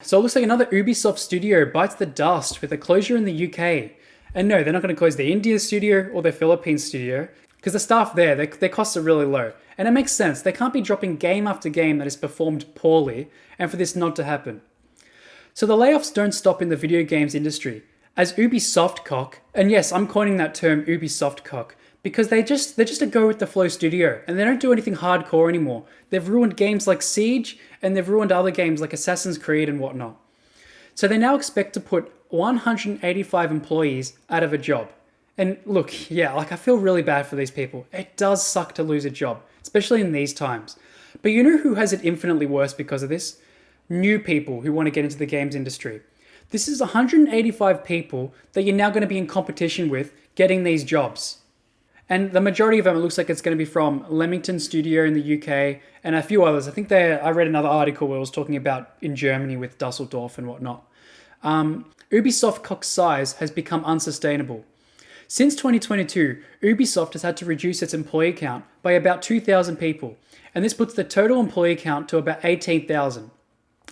So it looks like another Ubisoft studio bites the dust with a closure in the UK. And no, they're not going to close their India studio or their Philippines studio, because the staff there, their costs are really low. And it makes sense. They can't be dropping game after game that is performed poorly, and for this not to happen. So the layoffs don't stop in the video games industry, as Ubisoftcock, and yes, I'm coining that term Ubisoftcock, because they're just a go with the flow studio, and they don't do anything hardcore anymore. They've ruined games like Siege, and they've ruined other games like Assassin's Creed and whatnot. So they now expect to put 185 employees out of a job. And look, yeah, like I feel really bad for these people. It does suck to lose a job, especially in these times. But you know who has it infinitely worse because of this? New people who want to get into the games industry. This is 185 people that you're now going to be in competition with getting these jobs. And the majority of them, it looks like it's going to be from Leamington Studio in the UK and a few others. I think I read another article where it was talking about in Germany with Dusseldorf and whatnot. Ubisoftcock's size has become unsustainable. Since 2022, Ubisoft has had to reduce its employee count by about 2,000 people, and this puts the total employee count to about 18,000.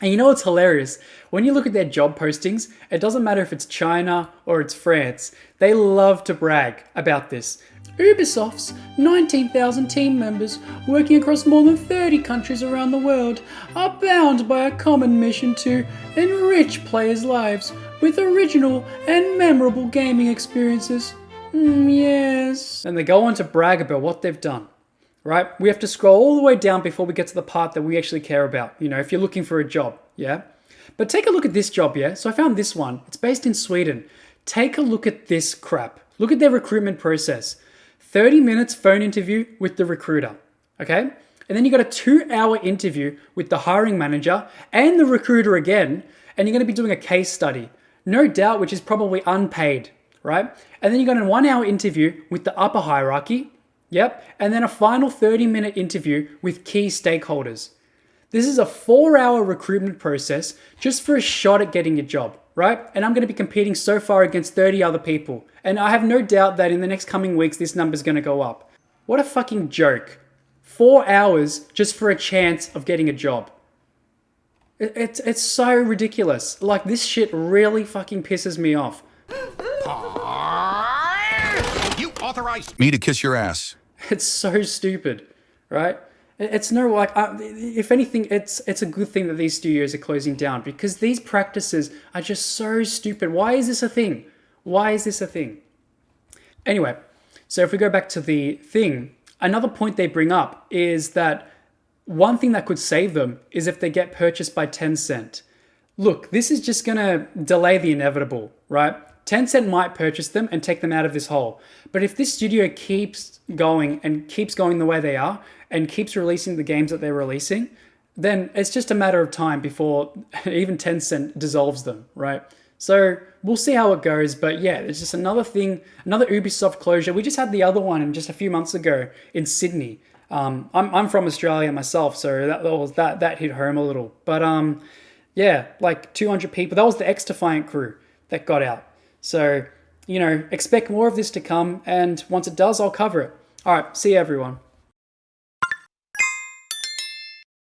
And you know what's hilarious? When you look at their job postings, it doesn't matter if it's China or it's France. They love to brag about this. Ubisoft's 19,000 team members working across more than 30 countries around the world are bound by a common mission to enrich players' lives with original and memorable gaming experiences. Yes. And they go on to brag about what they've done. Right? We have to scroll all the way down before we get to the part that we actually care about. You know, if you're looking for a job, yeah? But take a look at this job, yeah? So I found this one. It's based in Sweden. Take a look at this crap. Look at their recruitment process. 30 minutes phone interview with the recruiter, okay? And then you got a 2-hour interview with the hiring manager and the recruiter again, and you're going to be doing a case study. No doubt, which is probably unpaid, right? And then you got a 1-hour interview with the upper hierarchy. Yep, and then a final 30-minute interview with key stakeholders. This is a 4-hour recruitment process just for a shot at getting a job, right? And I'm going to be competing so far against 30 other people. And I have no doubt that in the next coming weeks, this number is going to go up. What a fucking joke. 4 hours just for a chance of getting a job. It's so ridiculous. Like, this shit really fucking pisses me off. You authorized me to kiss your ass. It's so stupid, right? It's no like, if anything, it's a good thing that these studios are closing down, because these practices are just so stupid. Why is this a thing? Why is this a thing? Anyway, so if we go back to the thing, another point they bring up is that one thing that could save them is if they get purchased by Tencent. Look, this is just going to delay the inevitable, right? Tencent might purchase them and take them out of this hole. But if this studio keeps going the way they are and keeps releasing the games that they're releasing, then it's just a matter of time before even Tencent dissolves them, right? So we'll see how it goes. But yeah, it's just another thing, another Ubisoft closure. We just had the other one just a few months ago in Sydney. I'm from Australia myself, so that hit home a little. But yeah, like 200 people. That was the X-Defiant crew that got out. So, you know, expect more of this to come, and once it does, I'll cover it. All right, see you everyone.